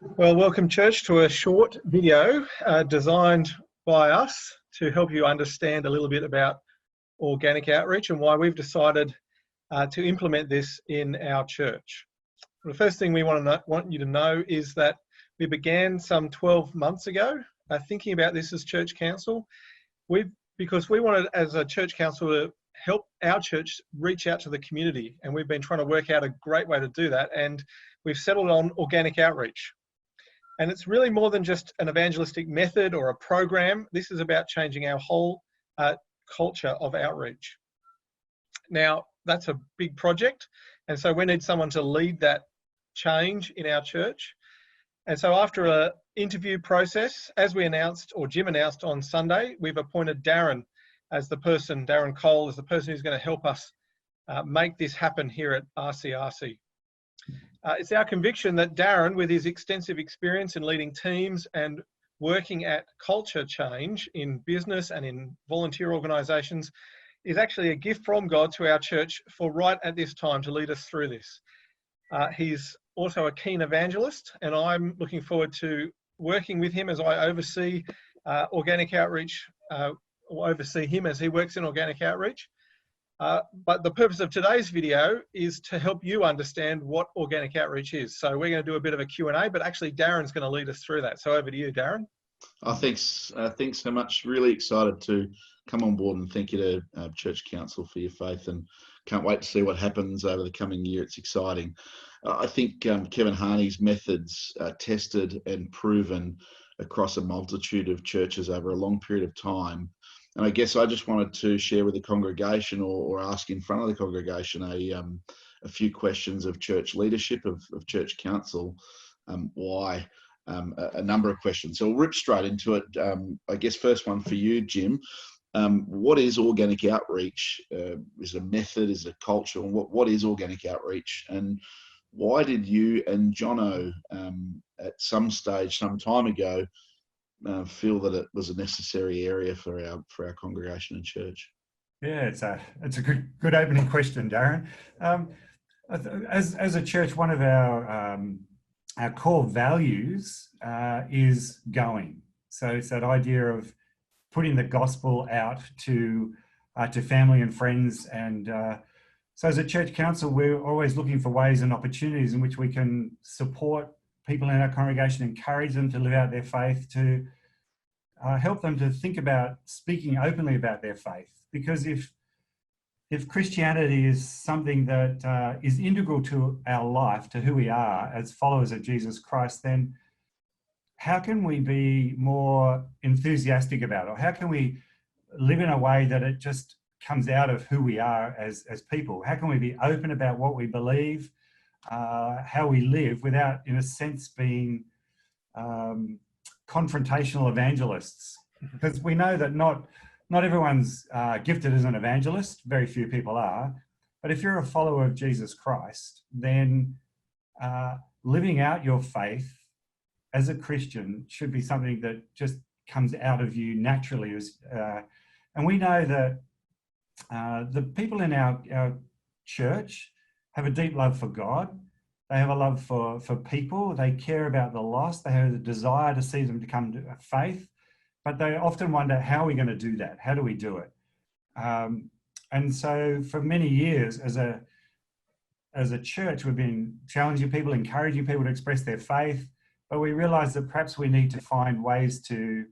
Well, welcome church to a short video designed by us to help you understand a little bit about organic outreach and why we've decided to implement this in our church. The first thing we want you to know is that we began some 12 months ago thinking about this as church council. Because we wanted as a church council to help our church reach out to the community, and we've been trying to work out a great way to do that, and we've settled on organic outreach. And it's really more than just an evangelistic method or a program. This is about changing our whole culture of outreach. Now, that's a big project, and so we need someone to lead that change in our church. And so after an interview process, as we announced, or Jim announced on Sunday, we've appointed Darren Cole as the person who's going to help us make this happen here at RCRC. It's our conviction that Darren, with his extensive experience in leading teams and working at culture change in business and in volunteer organisations, is actually a gift from God to our church for right at this time to lead us through this. He's also a keen evangelist, and I'm looking forward to working with him as I oversee organic outreach, or oversee him as he works in organic outreach. But the purpose of today's video is to help you understand what organic outreach is. So we're going to do a bit of a Q&A, but actually Darren's going to lead us through that. So over to you, Darren. Thanks so much. Really excited to come on board, and thank you to Church Council for your faith, and can't wait to see what happens over the coming year. It's exciting. I think Kevin Harney's methods are tested and proven across a multitude of churches over a long period of time. And I guess I just wanted to share with the congregation, or ask in front of the congregation, a few questions of church leadership, of church council, why. A number of questions. So we'll rip straight into it. I guess first one for you, Jim. What is organic outreach? Is it a method? Is it a culture? And what is organic outreach? And why did you and Jono, at some stage, some time ago, feel that it was a necessary area for our congregation and church? Yeah, it's a good opening question, Darren. As a church, one of our core values is going. So it's that idea of putting the gospel out to family and friends. And so as a church council, we're always looking for ways and opportunities in which we can support people in our congregation, encourage them to live out their faith, to help them to think about speaking openly about their faith. Because if Christianity is something that is integral to our life, to who we are as followers of Jesus Christ, then how can we be more enthusiastic about it? Or how can we live in a way that it just comes out of who we are as people? How can we be open about what we believe, how we live, without, in a sense, being confrontational evangelists? Because we know that not everyone's gifted as an evangelist. Very few people are. But if you're a follower of Jesus Christ, then living out your faith as a Christian should be something that just comes out of you naturally. And we know that the people in our church have a deep love for God. They have a love for people. They care about the lost. They have a desire to see them to come to faith. But they often wonder, how are we going to do that? How do we do it? And so for many years, as a church, we've been challenging people, encouraging people to express their faith. But we realize that perhaps we need to find ways to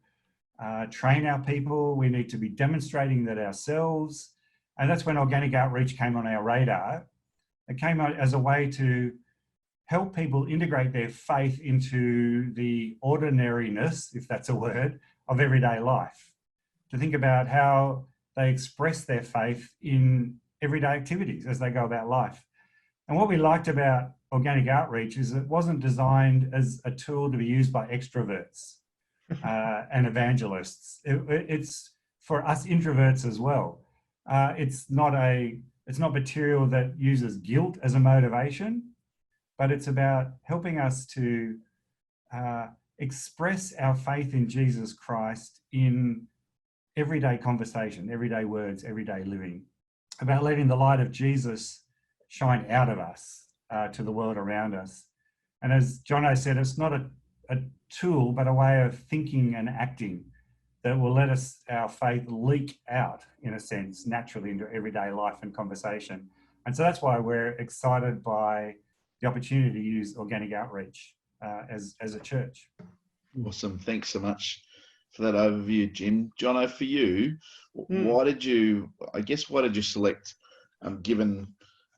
train our people. We need to be demonstrating that ourselves. And that's when organic outreach came on our radar. It came out as a way to help people integrate their faith into the ordinariness, if that's a word, of everyday life. To think about how they express their faith in everyday activities as they go about life. And what we liked about organic outreach is it wasn't designed as a tool to be used by extroverts and evangelists. It's for us introverts as well. It's not material that uses guilt as a motivation, but it's about helping us to express our faith in Jesus Christ in everyday conversation, everyday words, everyday living, about letting the light of Jesus shine out of us to the world around us. And as Jono said, it's not a tool, but a way of thinking and acting that will let our faith leak out, in a sense, naturally into everyday life and conversation. And so that's why we're excited by the opportunity to use organic outreach as a church. Awesome. Thanks so much for that overview, Jim. Jono, for you, why did you select, given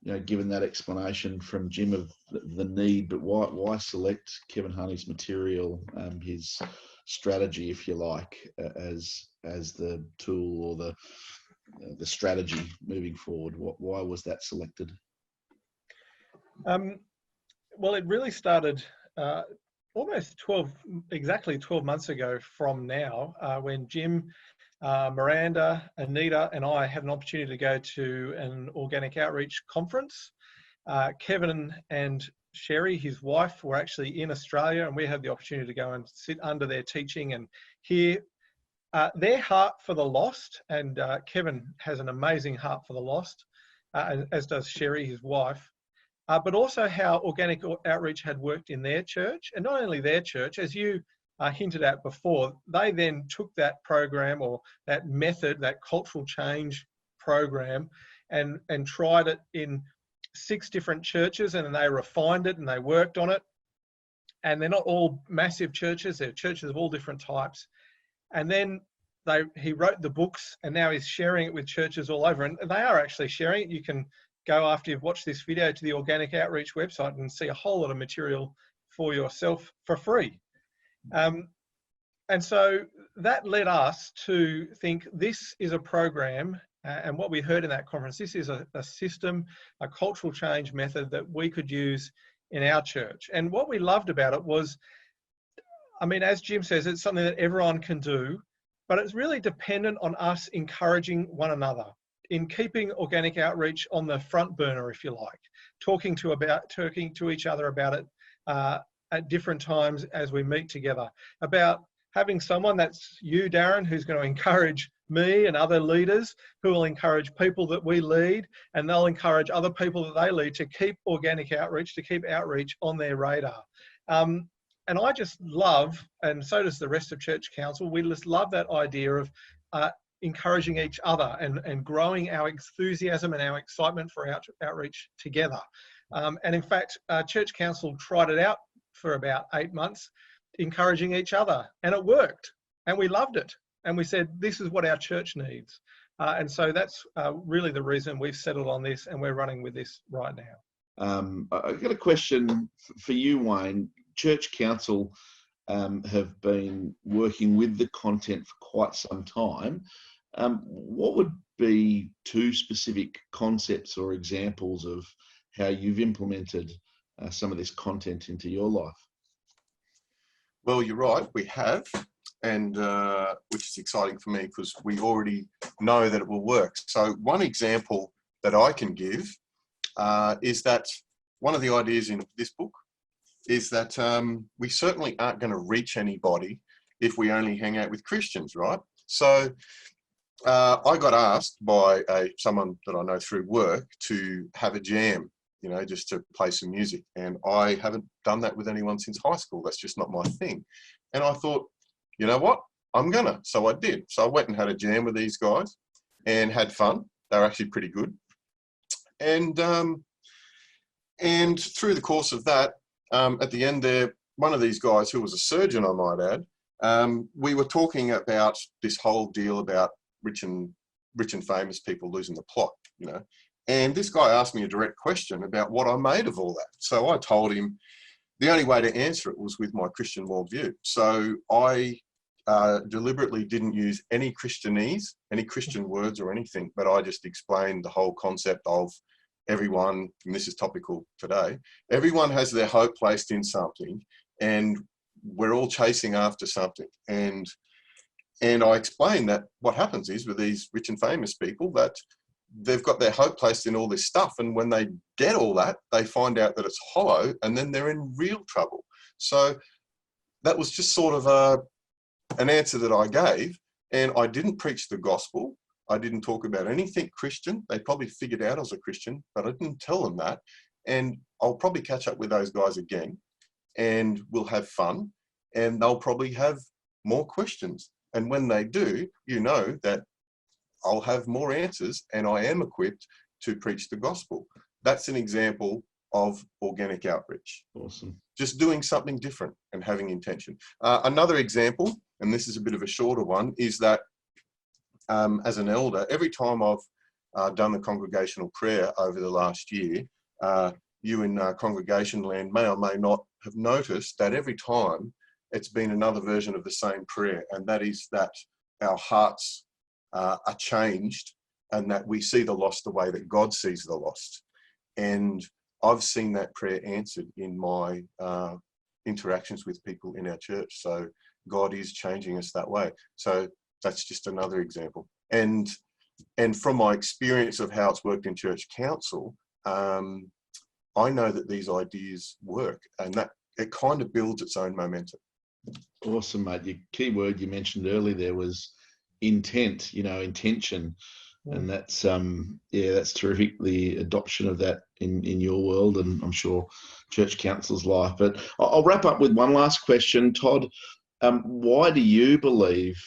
that explanation from Jim of the need, but why select Kevin Honey's material, his strategy, if you like, as the tool or the strategy moving forward? Why was that selected? Well, it really started almost exactly 12 months ago from now, when Jim, Miranda, Anita, and I had an opportunity to go to an organic outreach conference. Kevin and Sherry, his wife, were actually in Australia, and we had the opportunity to go and sit under their teaching and hear their heart for the lost. And Kevin has an amazing heart for the lost, as does Sherry, his wife. But also how organic outreach had worked in their church. And not only their church, as you hinted at before, they then took that program or that method, that cultural change program, and tried it in 6 different churches, and then they refined it and they worked on it. And they're not all massive churches, they're churches of all different types. And then he wrote the books, and now he's sharing it with churches all over. And they are actually sharing it. You can go, after you've watched this video, to the Organic Outreach website and see a whole lot of material for yourself for free. And so that led us to think this is a program, and what we heard in that conference, this is a system, a cultural change method that we could use in our church. And what we loved about it was, I mean, as Jim says, it's something that everyone can do, but it's really dependent on us encouraging one another, in keeping organic outreach on the front burner, if you like, talking to each other about it at different times as we meet together, about having someone, that's you, Darren, who's going to encourage me and other leaders, who will encourage people that we lead, and they'll encourage other people that they lead to keep organic outreach, to keep outreach on their radar. And I just love, and so does the rest of Church Council, we just love that idea of encouraging each other and growing our enthusiasm and our excitement for outreach together. And in fact, Church Council tried it out for about 8 months, encouraging each other, and it worked, and we loved it. And we said, this is what our church needs. And so that's really the reason we've settled on this, and we're running with this right now. I've got a question for you, Wayne. Church Council have been working with the content for quite some time. What would be 2 specific concepts or examples of how you've implemented some of this content into your life? Well, you're right, we have, and which is exciting for me because we already know that it will work. So one example that I can give is that one of the ideas in this book is that we certainly aren't going to reach anybody if we only hang out with Christians, right? So I got asked by someone that I know through work to have a jam, you know, just to play some music. And I haven't done that with anyone since high school. That's just not my thing. And I thought, you know what, I'm gonna. So I did. So I went and had a jam with these guys and had fun. They were actually pretty good. And through the course of that, at the end there, one of these guys, who was a surgeon, I might add, we were talking about this whole deal about rich and famous people losing the plot, you know. And this guy asked me a direct question about what I made of all that. So I told him the only way to answer it was with my Christian worldview. So I deliberately didn't use any Christianese, any Christian words or anything, but I just explained the whole concept of everyone, and this is topical today, everyone has their hope placed in something, and we're all chasing after something. And I explained that what happens is with these rich and famous people that they've got their hope placed in all this stuff, and when they get all that, they find out that it's hollow, and then they're in real trouble. So that was just sort of an answer that I gave, and I didn't preach the gospel. I didn't talk about anything Christian. They probably figured out I was a Christian, but I didn't tell them that. And I'll probably catch up with those guys again and we'll have fun, and they'll probably have more questions. And when they do, you know that I'll have more answers and I am equipped to preach the gospel. That's an example of organic outreach. Awesome. Just doing something different and having intention. Another example, and this is a bit of a shorter one, is that as an elder, every time I've done the congregational prayer over the last year, you in congregation land may or may not have noticed that every time it's been another version of the same prayer, and that is that our hearts are changed and that we see the lost the way that God sees the lost. And I've seen that prayer answered in my interactions with people in our church. So God is changing us that way. So that's just another example. And from my experience of how it's worked in church council, I know that these ideas work, and that it kind of builds its own momentum. Awesome, mate. Your key word you mentioned earlier there was intent, intention. And that's that's terrific, the adoption of that in your world, and I'm sure church council's life. But I'll wrap up with one last question. Todd, why do you believe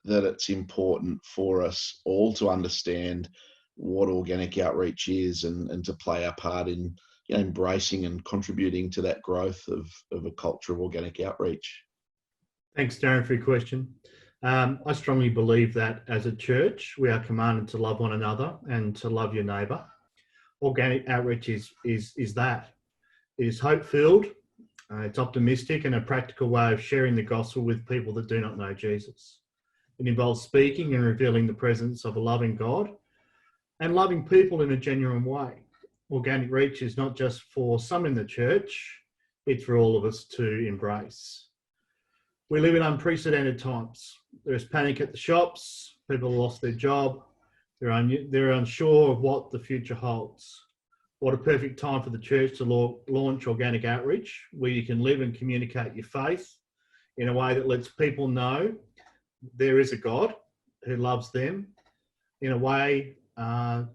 that it's important for us all to understand what organic outreach is and to play our part in embracing and contributing to that growth of a culture of organic outreach? Thanks, Darren, for your question. I strongly believe that as a church, we are commanded to love one another and to love your neighbour. Organic outreach is that. It is hope-filled, it's optimistic, and a practical way of sharing the gospel with people that do not know Jesus. It involves speaking and revealing the presence of a loving God and loving people in a genuine way. Organic reach is not just for some in the church, it's for all of us to embrace. We live in unprecedented times. There's panic at the shops, people have lost their job, they're unsure of what the future holds. What a perfect time for the church to launch organic outreach, where you can live and communicate your faith in a way that lets people know there is a God who loves them, in a way that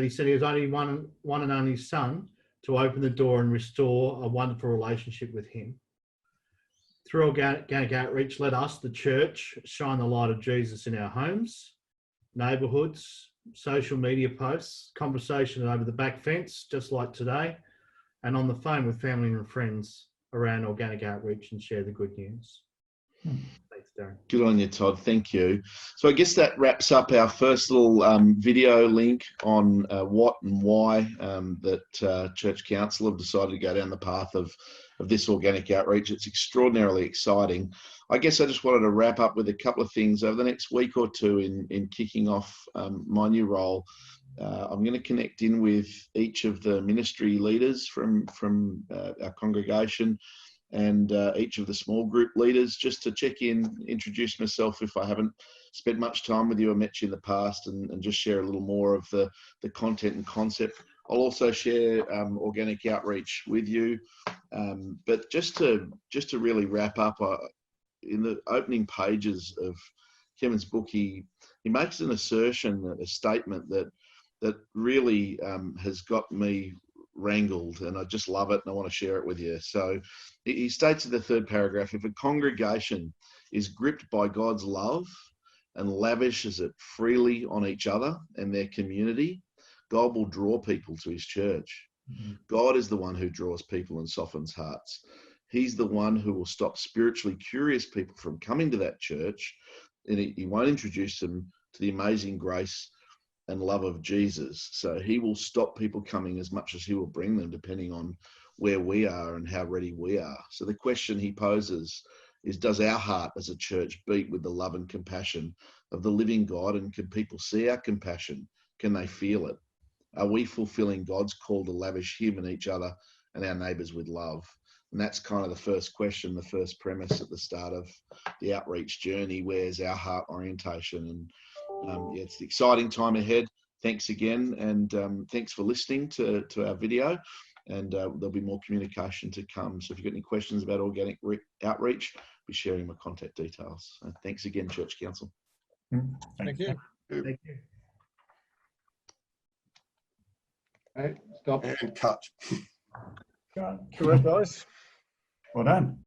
he said he was only one and only Son to open the door and restore a wonderful relationship with him. Through organic outreach, let us, the church, shine the light of Jesus in our homes, neighbourhoods, social media posts, conversation over the back fence, just like today, and on the phone with family and friends around organic outreach, and share the good news. Thanks, Darren. Good on you, Todd. Thank you. So I guess that wraps up our first little video link on what and why that Church Council have decided to go down the path of this organic outreach. It's extraordinarily exciting. I guess I just wanted to wrap up with a couple of things over the next week or two in kicking off my new role. I'm going to connect in with each of the ministry leaders from our congregation and each of the small group leaders, just to check in, introduce myself if I haven't spent much time with you or met you in the past, and just share a little more of the content and concept. I'll also share organic outreach with you, but just to really wrap up, in the opening pages of Kevin's book, he makes an assertion, a statement that really has got me wrangled, and I just love it and I want to share it with you. So he states in the third paragraph, if a congregation is gripped by God's love and lavishes it freely on each other and their community, God will draw people to his church. Mm-hmm. God is the one who draws people and softens hearts. He's the one who will stop spiritually curious people from coming to that church, and he won't introduce them to the amazing grace and love of Jesus. So he will stop people coming as much as he will bring them, depending on where we are and how ready we are. So the question he poses is, does our heart as a church beat with the love and compassion of the living God? And can people see our compassion? Can they feel it? Are we fulfilling God's call to lavish him and each other and our neighbours with love? And that's kind of the first question, the first premise at the start of the outreach journey. Where's our heart orientation? And it's the exciting time ahead. Thanks again, and thanks for listening to our video. And there'll be more communication to come. So if you've got any questions about organic outreach, I'll be sharing my contact details. Thanks again, Church Council. Thank you. Thank you. Okay, stop. And cut. Correct, guys. Well done.